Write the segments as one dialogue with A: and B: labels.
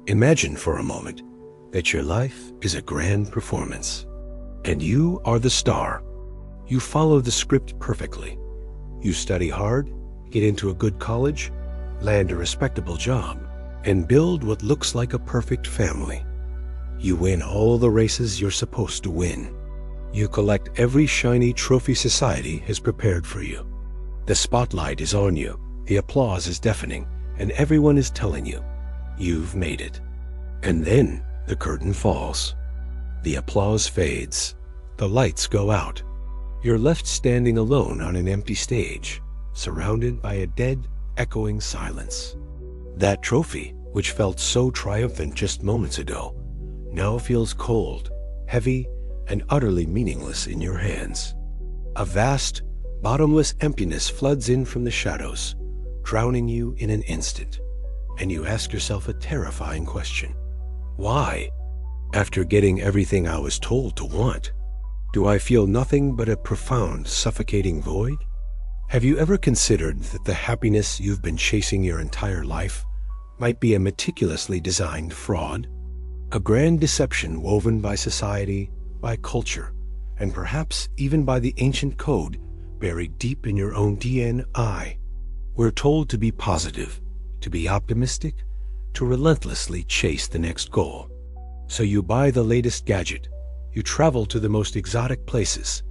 A: Imagine for a moment that your life is a grand performance, and you are the star. You follow the script perfectly. You study hard, get into a good college, land a respectable job, and build what looks like a perfect family. You win all the races you're supposed to win. You collect every shiny trophy society has prepared for you. The spotlight is on you, the applause is deafening, and everyone is telling you, you've made it. And then the curtain falls. The applause fades. The lights go out. You're left standing alone on an empty stage, surrounded by a dead, echoing silence. That trophy, which felt so triumphant just moments ago, now feels cold, heavy, and utterly meaningless in your hands. A vast, bottomless emptiness floods in from the shadows, drowning you in an instant, and you ask yourself a terrifying question. Why? After getting everything I was told to want, do I feel nothing but a profound, suffocating void? Have you ever considered that the happiness you've been chasing your entire life might be a meticulously designed fraud? A grand deception woven by society, by culture, and perhaps even by the ancient code buried deep in your own DNA. We're told to be positive, to be optimistic, to relentlessly chase the next goal. So you buy the latest gadget, you travel to the most exotic places,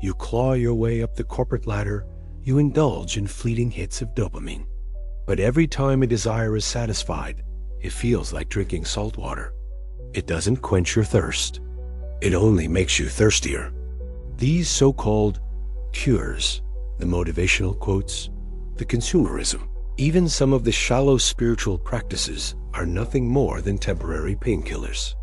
A: you claw your way up the corporate ladder, you indulge in fleeting hits of dopamine. But every time a desire is satisfied, it feels like drinking salt water. It doesn't quench your thirst. It only makes you thirstier. These so-called cures, the motivational quotes, the consumerism, even some of the shallow spiritual practices are nothing more than temporary painkillers.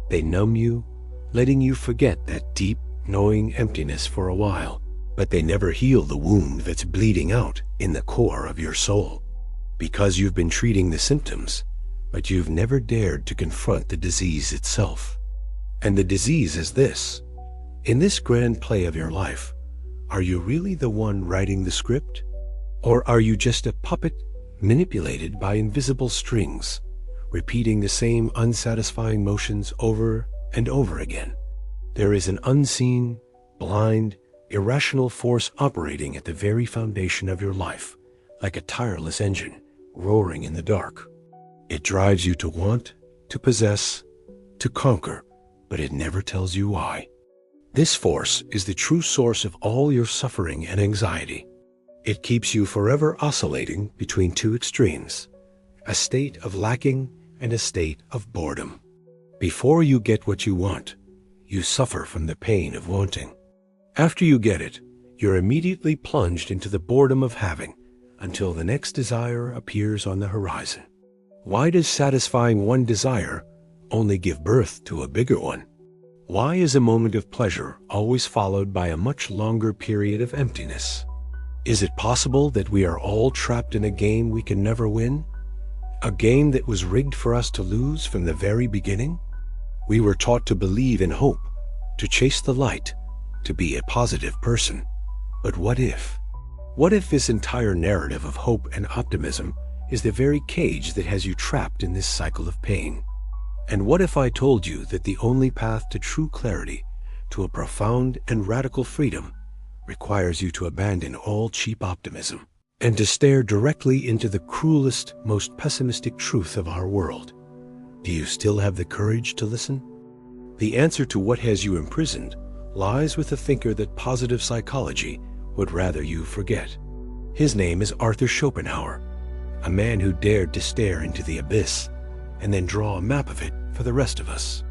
A: They numb you, letting you forget that deep, gnawing emptiness for a while, but they never heal the wound that's bleeding out in the core of your soul. Because you've been treating the symptoms, but you've never dared to confront the disease itself. And the disease is this. In this grand play of your life, are you really the one writing the script? Or are you just a puppet manipulated by invisible strings, repeating the same unsatisfying motions over and over again? There is an unseen, blind, irrational force operating at the very foundation of your life, like a tireless engine roaring in the dark. It drives you to want, to possess, to conquer, but it never tells you why. This force is the true source of all your suffering and anxiety. It keeps you forever oscillating between two extremes, a state of lacking and a state of boredom. Before you get what you want, you suffer from the pain of wanting. After you get it, you're immediately plunged into the boredom of having until the next desire appears on the horizon. Why does satisfying one desire only give birth to a bigger one? Why is a moment of pleasure always followed by a much longer period of emptiness? Is it possible that we are all trapped in a game we can never win? A game that was rigged for us to lose from the very beginning? We were taught to believe in hope, to chase the light, to be a positive person. But what if? What if this entire narrative of hope and optimism is the very cage that has you trapped in this cycle of pain? And what if I told you that the only path to true clarity, to a profound and radical freedom, requires you to abandon all cheap optimism and to stare directly into the cruelest, most pessimistic truth of our world? Do you still have the courage to listen? The answer to what has you imprisoned lies with the thinker that positive psychology would rather you forget. His name is Arthur Schopenhauer, a man who dared to stare into the abyss and then draw a map of it for the rest of us.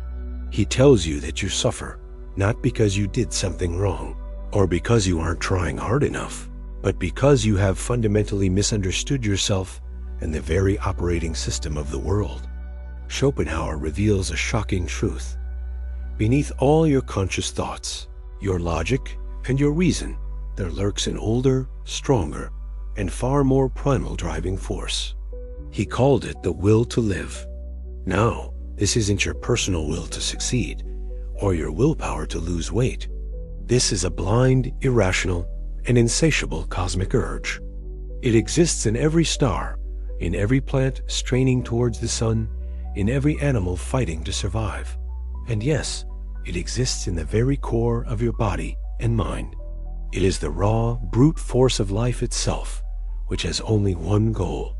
A: He tells you that you suffer not because you did something wrong or because you aren't trying hard enough, but because you have fundamentally misunderstood yourself and the very operating system of the world. Schopenhauer reveals a shocking truth. Beneath all your conscious thoughts, your logic, and your reason, there lurks an older, stronger, and far more primal driving force. He called it the will to live. Now, this isn't your personal will to succeed, or your willpower to lose weight. This is a blind, irrational, and insatiable cosmic urge. It exists in every star, in every plant straining towards the sun, in every animal fighting to survive. And yes, it exists in the very core of your body and mind. It is the raw, brute force of life itself, which has only one goal: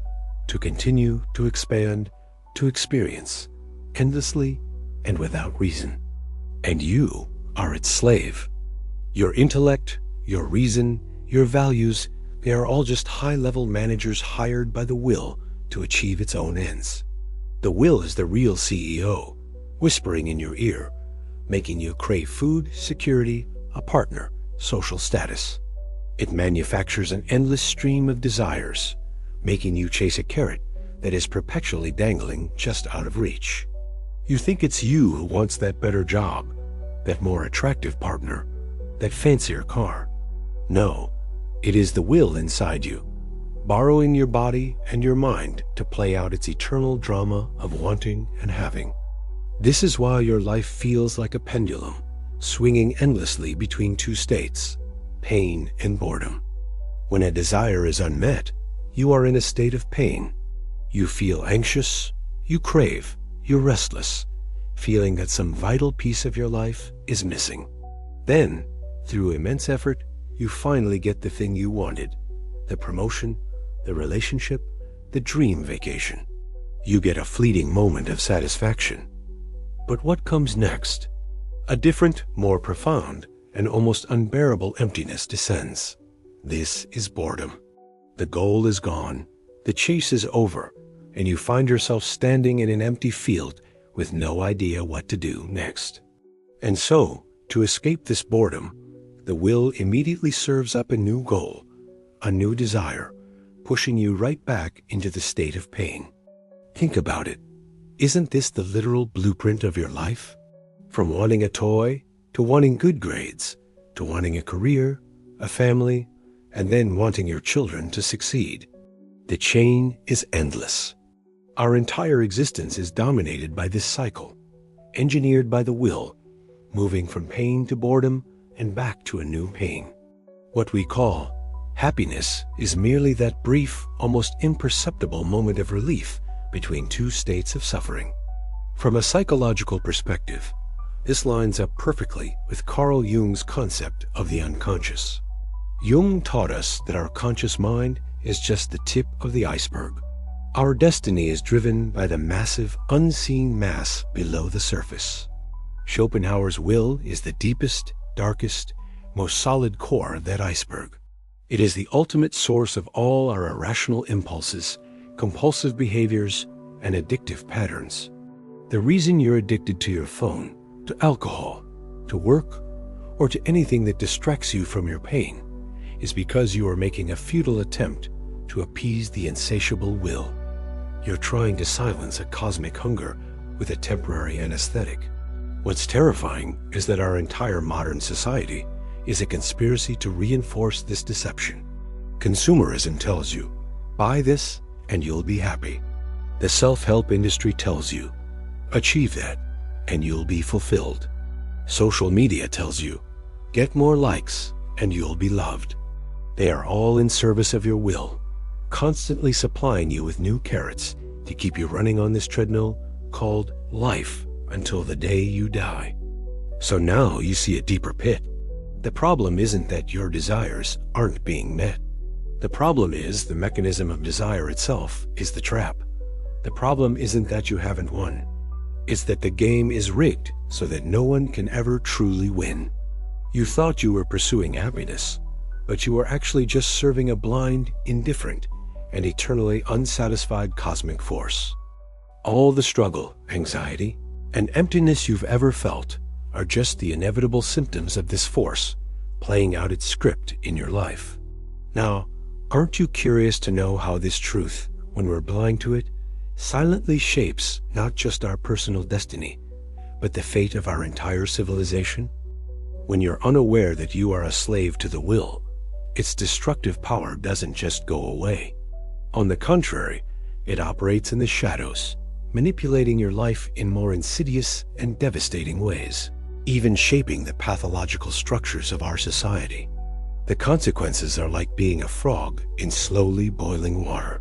A: to continue to expand, to experience, endlessly and without reason. And you are its slave. Your intellect, your reason, your values, they are all just high-level managers hired by the will to achieve its own ends. The will is the real CEO, whispering in your ear, making you crave food, security, a partner, social status. It manufactures an endless stream of desires, making you chase a carrot that is perpetually dangling just out of reach. You think it's you who wants that better job, that more attractive partner, that fancier car. No, it is the will inside you, borrowing your body and your mind to play out its eternal drama of wanting and having. This is why your life feels like a pendulum, swinging endlessly between two states, pain and boredom. When a desire is unmet, you are in a state of pain. You feel anxious, you crave, you're restless, feeling that some vital piece of your life is missing. Then, through immense effort, you finally get the thing you wanted: the promotion, the relationship, the dream vacation. You get a fleeting moment of satisfaction. But what comes next? A different, more profound, and almost unbearable emptiness descends. This is boredom. The goal is gone, the chase is over, and you find yourself standing in an empty field with no idea what to do next. And so, to escape this boredom, the will immediately serves up a new goal, a new desire, pushing you right back into the state of pain. Think about it. Isn't this the literal blueprint of your life? From wanting a toy, to wanting good grades, to wanting a career, a family, and then wanting your children to succeed. The chain is endless. Our entire existence is dominated by this cycle, engineered by the will, moving from pain to boredom and back to a new pain. What we call happiness is merely that brief, almost imperceptible moment of relief between two states of suffering. From a psychological perspective, this lines up perfectly with Carl Jung's concept of the unconscious. Jung taught us that our conscious mind is just the tip of the iceberg. Our destiny is driven by the massive, unseen mass below the surface. Schopenhauer's will is the deepest, darkest, most solid core of that iceberg. It is the ultimate source of all our irrational impulses, compulsive behaviors, and addictive patterns. The reason you're addicted to your phone, to alcohol, to work, or to anything that distracts you from your pain is because you are making a futile attempt to appease the insatiable will. You're trying to silence a cosmic hunger with a temporary anesthetic. What's terrifying is that our entire modern society is a conspiracy to reinforce this deception. Consumerism tells you, buy this and you'll be happy. The self-help industry tells you, achieve that and you'll be fulfilled. Social media tells you, get more likes and you'll be loved. They are all in service of your will, constantly supplying you with new carrots to keep you running on this treadmill called life until the day you die. So now you see a deeper pit. The problem isn't that your desires aren't being met. The problem is the mechanism of desire itself is the trap. The problem isn't that you haven't won. It's that the game is rigged so that no one can ever truly win. You thought you were pursuing happiness, but you were actually just serving a blind, indifferent, and eternally unsatisfied cosmic force. All the struggle, anxiety, and emptiness you've ever felt are just the inevitable symptoms of this force playing out its script in your life. Now, aren't you curious to know how this truth, when we're blind to it, silently shapes not just our personal destiny, but the fate of our entire civilization? When you're unaware that you are a slave to the will, its destructive power doesn't just go away. On the contrary, it operates in the shadows, manipulating your life in more insidious and devastating ways, even shaping the pathological structures of our society. The consequences are like being a frog in slowly boiling water.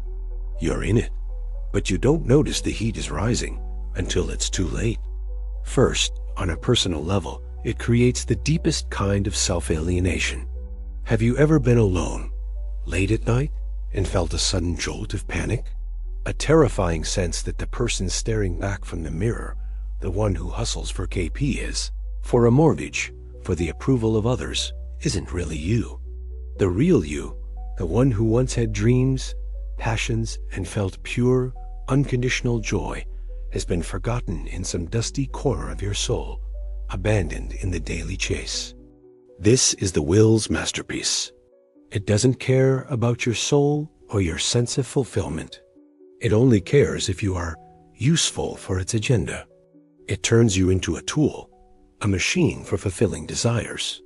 A: You're in it, but you don't notice the heat is rising until it's too late. First, on a personal level, it creates the deepest kind of self-alienation. Have you ever been alone, late at night, and felt a sudden jolt of panic? A terrifying sense that the person staring back from the mirror, the one who hustles for KP for a mortgage, for the approval of others, isn't really you. The real you, the one who once had dreams, passions, and felt pure, unconditional joy, has been forgotten in some dusty corner of your soul, abandoned in the daily chase. This is the will's masterpiece. It doesn't care about your soul or your sense of fulfillment. It only cares if you are useful for its agenda. It turns you into a tool, a machine for fulfilling desires.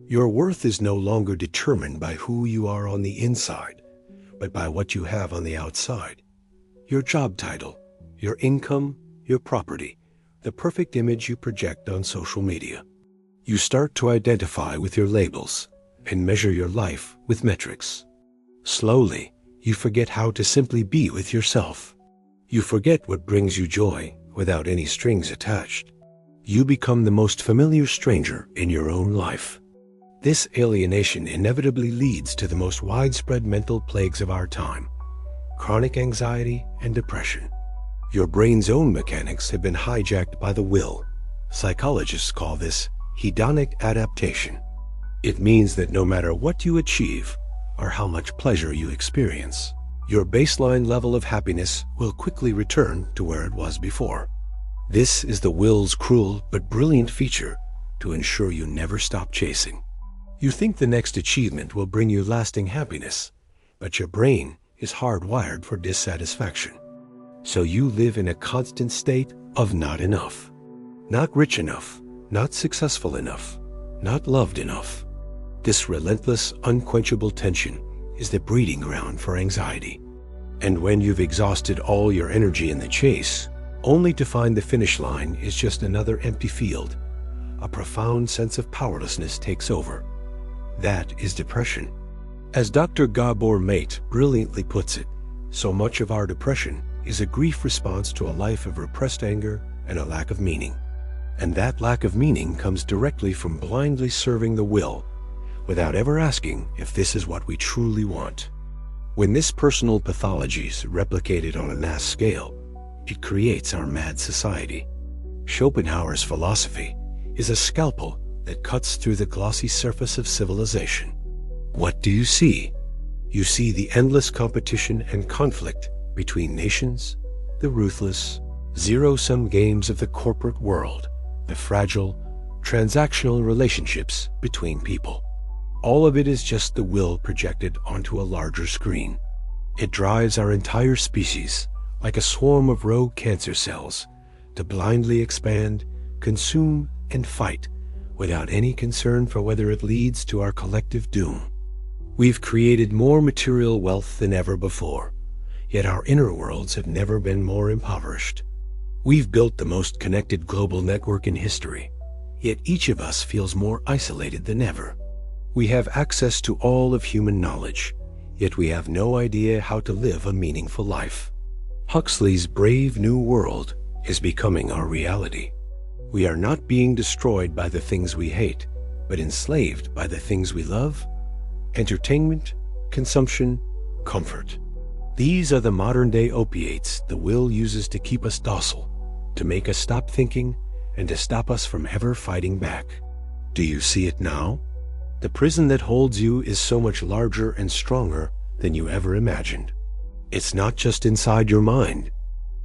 A: Your worth is no longer determined by who you are on the inside, but by what you have on the outside. Your job title, your income, your property, the perfect image you project on social media. You start to identify with your labels and measure your life with metrics. Slowly, you forget how to simply be with yourself. You forget what brings you joy without any strings attached. You become the most familiar stranger in your own life. This alienation inevitably leads to the most widespread mental plagues of our time: chronic anxiety and depression. Your brain's own mechanics have been hijacked by the will. Psychologists call this hedonic adaptation. It means that no matter what you achieve or how much pleasure you experience, your baseline level of happiness will quickly return to where it was before. This is the will's cruel but brilliant feature to ensure you never stop chasing. You think the next achievement will bring you lasting happiness, but your brain is hardwired for dissatisfaction. So you live in a constant state of not enough. Not rich enough, not successful enough, not loved enough. This relentless, unquenchable tension is the breeding ground for anxiety. And when you've exhausted all your energy in the chase, only to find the finish line is just another empty field, a profound sense of powerlessness takes over. That is depression. As Dr. Gabor Mate brilliantly puts it, so much of our depression is a grief response to a life of repressed anger and a lack of meaning. And that lack of meaning comes directly from blindly serving the will, without ever asking if this is what we truly want. When this personal pathology is replicated on a mass scale, it creates our mad society. Schopenhauer's philosophy is a scalpel that cuts through the glossy surface of civilization. What do you see? You see the endless competition and conflict between nations, the ruthless, zero-sum games of the corporate world, the fragile, transactional relationships between people. All of it is just the will projected onto a larger screen. It drives our entire species, like a swarm of rogue cancer cells, to blindly expand, consume, and fight without any concern for whether it leads to our collective doom. We've created more material wealth than ever before, yet our inner worlds have never been more impoverished. We've built the most connected global network in history, yet each of us feels more isolated than ever. We have access to all of human knowledge, yet we have no idea how to live a meaningful life. Huxley's Brave New World is becoming our reality. We are not being destroyed by the things we hate, but enslaved by the things we love: entertainment, consumption, comfort. These are the modern-day opiates the will uses to keep us docile, to make us stop thinking, and to stop us from ever fighting back. Do you see it now? The prison that holds you is so much larger and stronger than you ever imagined. It's not just inside your mind.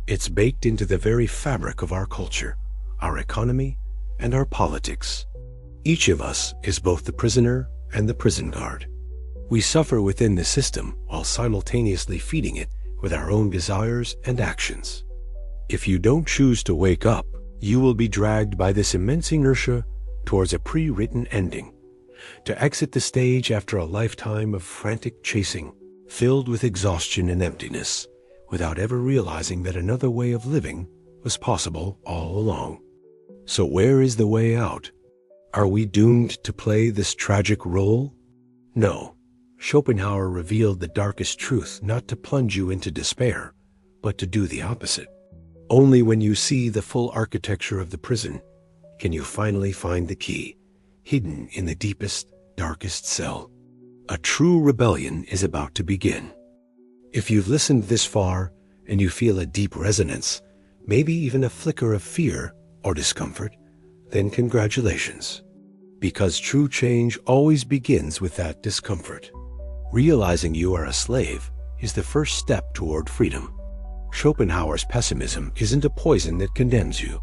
A: It's baked into the very fabric of our culture, our economy, and our politics. Each of us is both the prisoner and the prison guard. We suffer within the system while simultaneously feeding it with our own desires and actions. If you don't choose to wake up, you will be dragged by this immense inertia towards a pre-written ending, to exit the stage after a lifetime of frantic chasing, filled with exhaustion and emptiness, without ever realizing that another way of living was possible all along. So where is the way out? Are we doomed to play this tragic role? No. Schopenhauer revealed the darkest truth not to plunge you into despair, but to do the opposite. Only when you see the full architecture of the prison can you finally find the key, hidden in the deepest, darkest cell. A true rebellion is about to begin. If you've listened this far and you feel a deep resonance, maybe even a flicker of fear or discomfort, then congratulations. Because true change always begins with that discomfort. Realizing you are a slave is the first step toward freedom. Schopenhauer's pessimism isn't a poison that condemns you.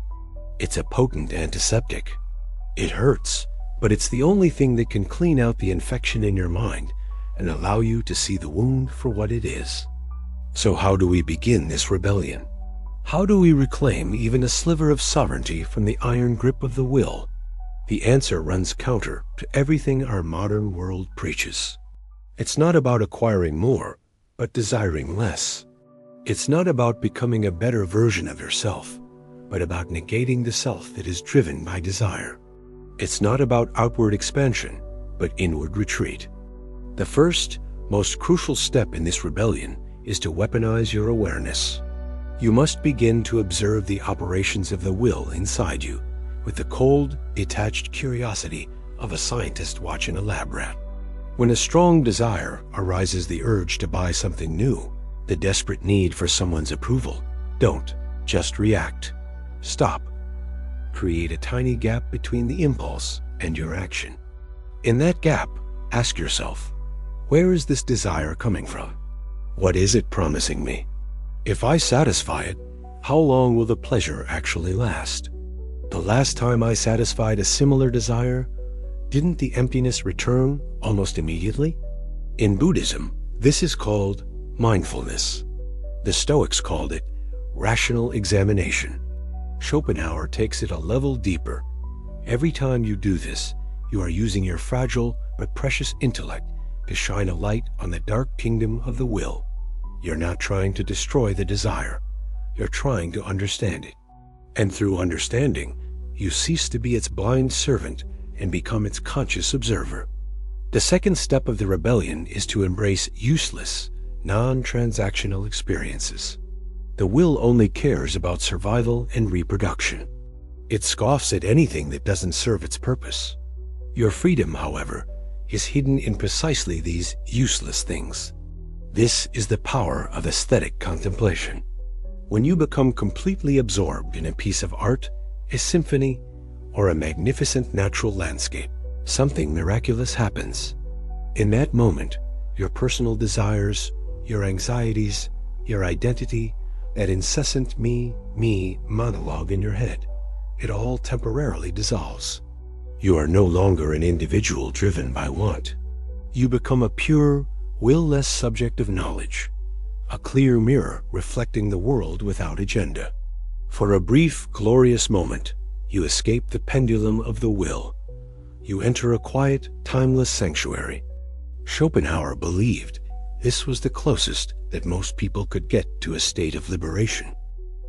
A: It's a potent antiseptic. It hurts, but it's the only thing that can clean out the infection in your mind and allow you to see the wound for what it is. So how do we begin this rebellion? How do we reclaim even a sliver of sovereignty from the iron grip of the will? The answer runs counter to everything our modern world preaches. It's not about acquiring more, but desiring less. It's not about becoming a better version of yourself, but about negating the self that is driven by desire. It's not about outward expansion, but inward retreat. The first, most crucial step in this rebellion is to weaponize your awareness. You must begin to observe the operations of the will inside you with the cold, detached curiosity of a scientist watching a lab rat. When a strong desire arises, the urge to buy something new, the desperate need for someone's approval, don't just react. Stop. Create a tiny gap between the impulse and your action. In that gap, ask yourself, where is this desire coming from? What is it promising me? If I satisfy it, how long will the pleasure actually last? The last time I satisfied a similar desire, didn't the emptiness return almost immediately? In Buddhism, this is called mindfulness. The Stoics called it rational examination. Schopenhauer takes it a level deeper. Every time you do this, you are using your fragile but precious intellect to shine a light on the dark kingdom of the will. You're not trying to destroy the desire. You're trying to understand it. And through understanding, you cease to be its blind servant and become its conscious observer. The second step of the rebellion is to embrace useless, non-transactional experiences. The will only cares about survival and reproduction. It scoffs at anything that doesn't serve its purpose. Your freedom, however, is hidden in precisely these useless things. This is the power of aesthetic contemplation. When you become completely absorbed in a piece of art, a symphony, or a magnificent natural landscape, something miraculous happens. In that moment, your personal desires, your anxieties, your identity, that incessant me monologue in your head, it all temporarily dissolves. You are no longer an individual driven by want. You become a pure, will-less subject of knowledge, a clear mirror reflecting the world without agenda. For a brief, glorious moment, you escape the pendulum of the will. You enter a quiet, timeless sanctuary. Schopenhauer believed this was the closest that most people could get to a state of liberation.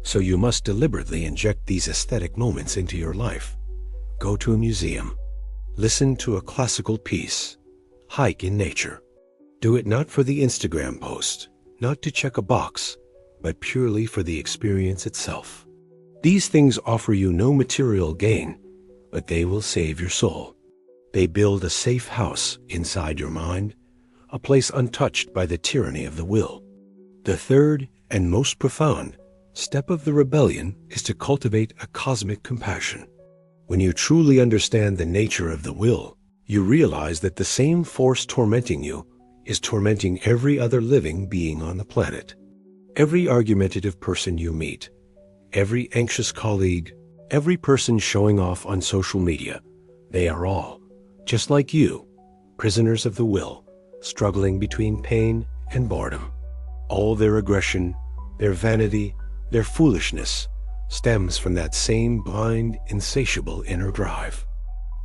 A: So you must deliberately inject these aesthetic moments into your life. Go to a museum. Listen to a classical piece. Hike in nature. Do it not for the Instagram post, not to check a box, but purely for the experience itself. These things offer you no material gain, but they will save your soul. They build a safe house inside your mind, a place untouched by the tyranny of the will. The third and most profound step of the rebellion is to cultivate a cosmic compassion. When you truly understand the nature of the will, you realize that the same force tormenting you is tormenting every other living being on the planet. Every argumentative person you meet, every anxious colleague, every person showing off on social media, they are all, just like you, prisoners of the will, struggling between pain and boredom. All their aggression, their vanity, their foolishness stems from that same blind, insatiable inner drive.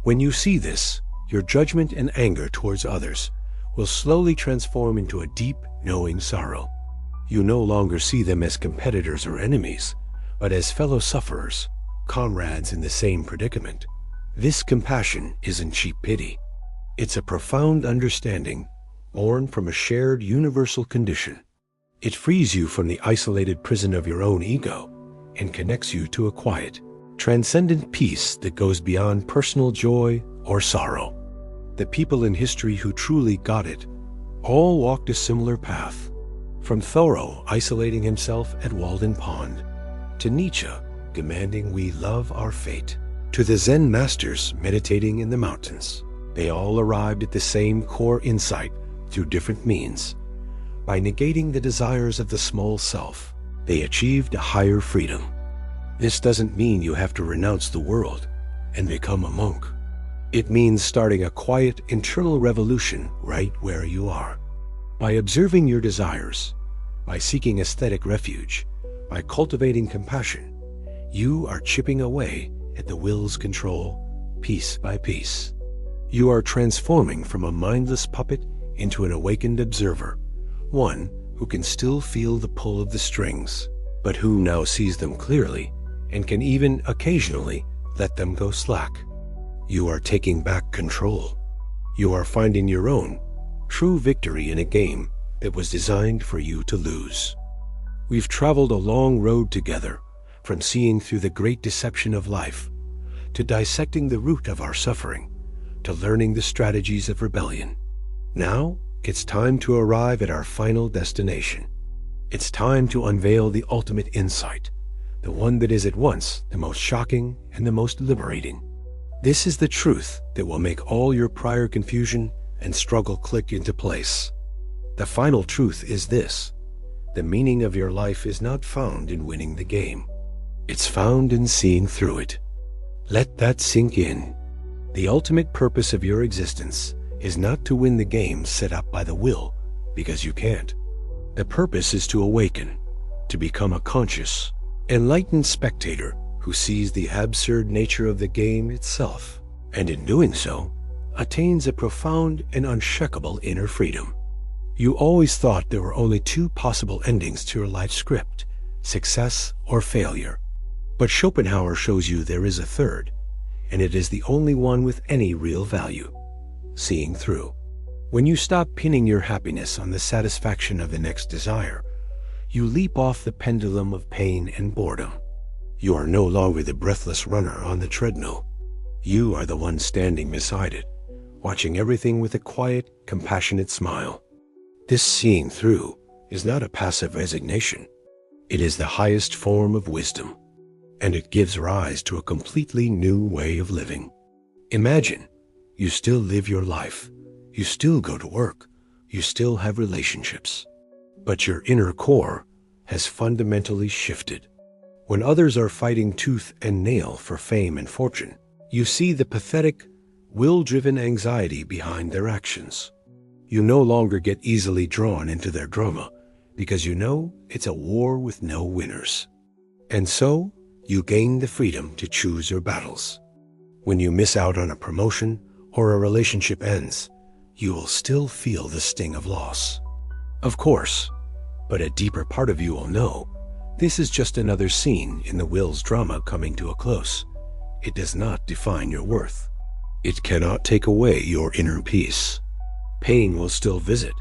A: When you see this, your judgment and anger towards others will slowly transform into a deep, knowing sorrow. You no longer see them as competitors or enemies, but as fellow sufferers, comrades in the same predicament. This compassion isn't cheap pity. It's a profound understanding born from a shared universal condition. It frees you from the isolated prison of your own ego and connects you to a quiet, transcendent peace that goes beyond personal joy or sorrow. The people in history who truly got it all walked a similar path. From Thoreau isolating himself at Walden Pond, to Nietzsche demanding we love our fate, to the Zen masters meditating in the mountains, they all arrived at the same core insight through different means. By negating the desires of the small self, they achieved a higher freedom. This doesn't mean you have to renounce the world and become a monk. It means starting a quiet internal revolution right where you are. By observing your desires, by seeking aesthetic refuge, by cultivating compassion, you are chipping away at the will's control piece by piece. You are transforming from a mindless puppet into an awakened observer, one who can still feel the pull of the strings, but who now sees them clearly and can even occasionally let them go slack. You are taking back control. You are finding your own true victory in a game that was designed for you to lose. We've traveled a long road together, from seeing through the great deception of life, to dissecting the root of our suffering, to learning the strategies of rebellion. Now, it's time to arrive at our final destination. It's time to unveil the ultimate insight, the one that is at once the most shocking and the most liberating. This is the truth that will make all your prior confusion and struggle click into place. The final truth is this: the meaning of your life is not found in winning the game. It's found in seeing through it. Let that sink in. The ultimate purpose of your existence is not to win the game set up by the will, because you can't. The purpose is to awaken, to become a conscious, enlightened spectator who sees the absurd nature of the game itself, and in doing so, attains a profound and unshakable inner freedom. You always thought there were only two possible endings to your life script: success or failure. But Schopenhauer shows you there is a third, and it is the only one with any real value: seeing through. When you stop pinning your happiness on the satisfaction of the next desire, you leap off the pendulum of pain and boredom. You are no longer the breathless runner on the treadmill. You are the one standing beside it, watching everything with a quiet, compassionate smile. This seeing through is not a passive resignation. It is the highest form of wisdom, and it gives rise to a completely new way of living. Imagine you still live your life, you still go to work, you still have relationships, but your inner core has fundamentally shifted. When others are fighting tooth and nail for fame and fortune, you see the pathetic, will-driven anxiety behind their actions. You no longer get easily drawn into their drama because you know it's a war with no winners. And so, you gain the freedom to choose your battles. When you miss out on a promotion or a relationship ends, you will still feel the sting of loss. Of course, but a deeper part of you will know this is just another scene in the will's drama coming to a close. It does not define your worth. It cannot take away your inner peace. Pain will still visit,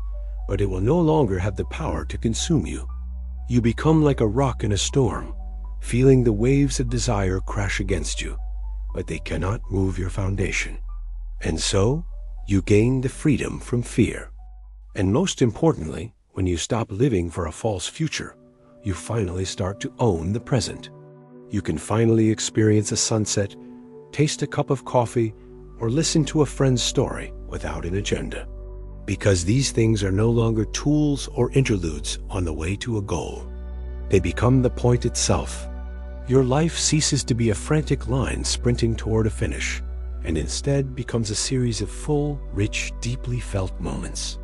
A: but it will no longer have the power to consume you. You become like a rock in a storm, feeling the waves of desire crash against you, but they cannot move your foundation. And so, you gain the freedom from fear. And most importantly, when you stop living for a false future, you finally start to own the present. You can finally experience a sunset, taste a cup of coffee, or listen to a friend's story without an agenda. Because these things are no longer tools or interludes on the way to a goal. They become the point itself. Your life ceases to be a frantic line sprinting toward a finish, and instead becomes a series of full, rich, deeply felt moments.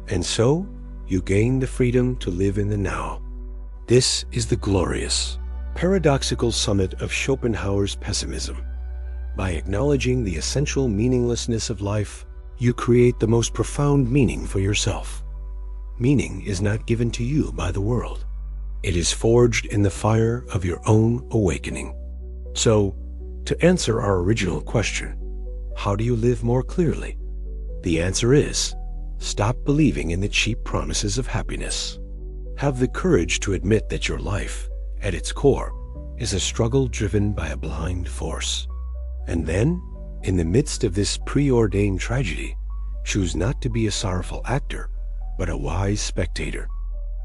A: And so, you gain the freedom to live in the now. This is the glorious, paradoxical summit of Schopenhauer's pessimism. By acknowledging the essential meaninglessness of life, you create the most profound meaning for yourself. Meaning is not given to you by the world. It is forged in the fire of your own awakening. So, to answer our original question, how do you live more clearly? The answer is, stop believing in the cheap promises of happiness. Have the courage to admit that your life, at its core, is a struggle driven by a blind force. And then, in the midst of this preordained tragedy, choose not to be a sorrowful actor, but a wise spectator.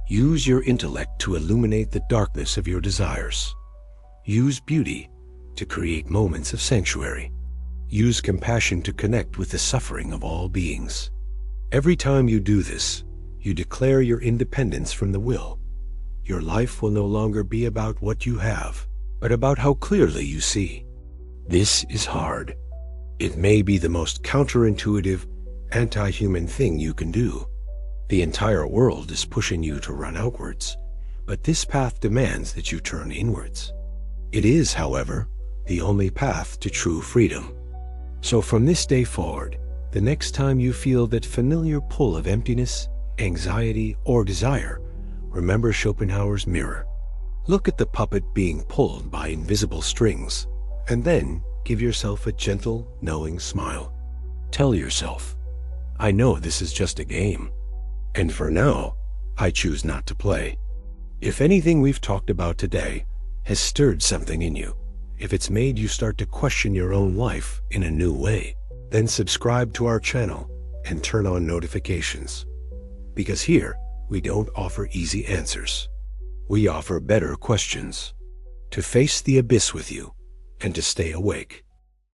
A: Use your intellect to illuminate the darkness of your desires. Use beauty to create moments of sanctuary. Use compassion to connect with the suffering of all beings. Every time you do this, you declare your independence from the will. Your life will no longer be about what you have, but about how clearly you see. This is hard. It may be the most counterintuitive, anti-human thing you can do. The entire world is pushing you to run outwards, but this path demands that you turn inwards. It is, however, the only path to true freedom. So from this day forward, the next time you feel that familiar pull of emptiness, anxiety, or desire, remember Schopenhauer's mirror. Look at the puppet being pulled by invisible strings, and then give yourself a gentle, knowing smile. Tell yourself, I know this is just a game, and for now, I choose not to play. If anything we've talked about today has stirred something in you, if it's made you start to question your own life in a new way, then subscribe to our channel and turn on notifications. Because here, we don't offer easy answers. We offer better questions. To face the abyss with you and to stay awake.